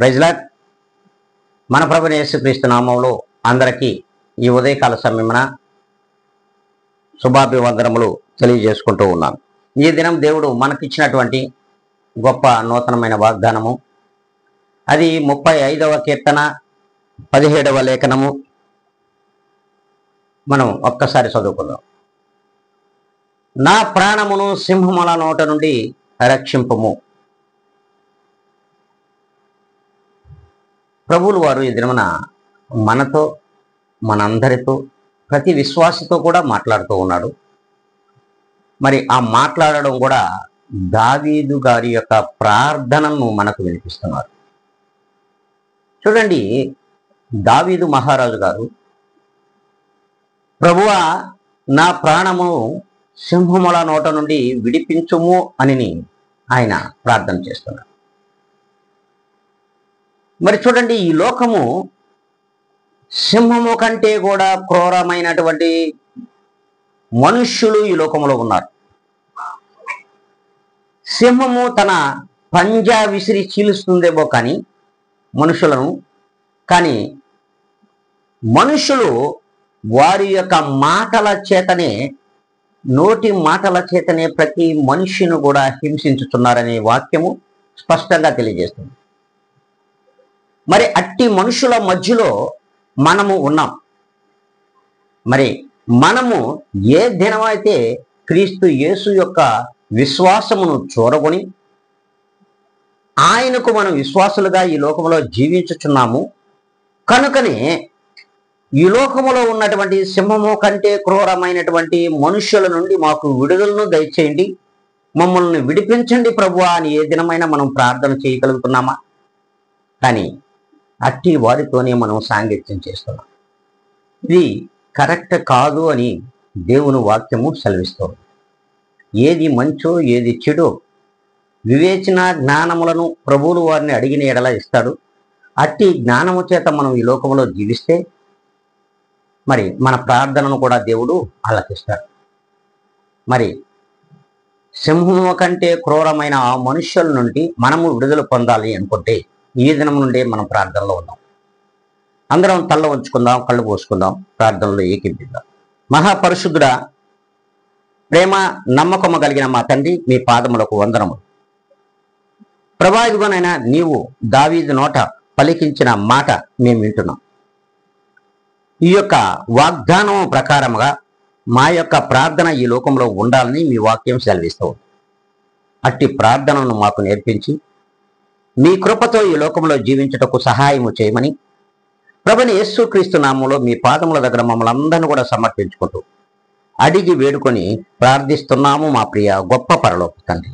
Praise lord. మన ప్రభువైన యేసుక్రీస్తు నామములో అందరికీ ఈ ఉదయకాల సమయమున శుభాభివందనములు తెలియజేసుకుంటూ ఉన్నాను. ఈ దినం దేవుడు మనకిచ్చినటువంటి గొప్ప నూతనమైన వాగ్దానము, అది 35వ కీర్తన 17వ లేఖనము. మనం ఒక్కసారి చదువుకుందాం. నా ప్రాణమును సింహముల నోట నుండి రక్షింపుము. ప్రభువులు వారు ఈ దినమున మనతో, మనందరితో, ప్రతి విశ్వాసితో కూడా మాట్లాడుతూ ఉన్నాడు. మరి ఆ మాట్లాడడం కూడా దావీదు గారి యొక్క ప్రార్థనను మనకు వినిపిస్తున్నారు. చూడండి, దావీదు మహారాజు గారు, ప్రభువా నా ప్రాణము సింహముల నోట నుండి విడిపించుము అని ఆయన ప్రార్థన చేస్తున్నారు. మరి చూడండి, ఈ లోకము సింహము కంటే కూడా క్రూరమైనటువంటి మనుష్యులు ఈ లోకంలో ఉన్నారు. సింహము తన పంజా విసిరి చీలుస్తుందేమో కానీ మనుషులను, కానీ మనుషులు వారి యొక్క మాటల చేతనే, నోటి మాటల చేతనే ప్రతి మనిషిని కూడా హింసించుతున్నారనే వాక్యము స్పష్టంగా తెలియజేస్తుంది. మరి అట్టి మనుషుల మధ్యలో మనము ఉన్నాం. మరి మనము ఏ దినమైతే క్రీస్తు యేసు యొక్క విశ్వాసమును చూరగొని ఆయనకు మనం విశ్వాసులుగా ఈ లోకంలో జీవించుచున్నాము కనుకనే ఈ లోకములో ఉన్నటువంటి సింహము కంటే క్రూరమైనటువంటి మనుషుల నుండి మాకు విడుదలను దయచేయండి, మమ్మల్ని విడిపించండి ప్రభువా అని ఏ దినమైనా మనం ప్రార్థన చేయగలుగుతున్నామా? కానీ అట్టి వారితోనే మనం సాంగత్యం చేస్తున్నాం. ఇది కరెక్ట్ కాదు అని దేవుని వాక్యము సెలవిస్తోంది. ఏది మంచో ఏది చెడో వివేచన జ్ఞానములను ప్రభువులు వారిని అడిగిన ఎడల ఇస్తాడు. అట్టి జ్ఞానము చేత మనం ఈ లోకంలో జీవిస్తే మరి మన ప్రార్థనను కూడా దేవుడు ఆలకిస్తాడు. మరి సింహము కంటే క్రూరమైన ఆ మనుష్యుల నుండి మనము విడుదల పొందాలి అనుకుంటే ఈ దినం నుండే మనం ప్రార్థనలో ఉన్నాం. అందరం తల్ల ఉంచుకుందాం, కళ్ళు పోసుకుందాం, ప్రార్థనలో ఏకీభిద్దాం. మహాపరిశుద్ధుడా, ప్రేమ నమ్మకము కలిగిన మా తండ్రి, మీ పాదములకు వందనములు. ప్రభా, ఇదిగోనైనా నీవు దావీదు నోట పలికించిన మాట మేము వింటున్నాం. ఈ యొక్క వాగ్దానం ప్రకారముగా మా యొక్క ప్రార్థన ఈ లోకంలో ఉండాలని మీ వాక్యం సెలవిస్తూ ఉంది. అట్టి ప్రార్థనను మాకు నేర్పించి మీ కృపతో ఈ లోకంలో జీవించుటకు సహాయము చేయమని ప్రభువైన యేసుక్రీస్తు నామములో మీ పాదముల దగ్గర మమ్మల్ని అందరినీ కూడా సమర్పించుకుంటూ అడిగి వేడుకొని ప్రార్థిస్తున్నాము మా ప్రియ గొప్ప పరలోక తండ్రి.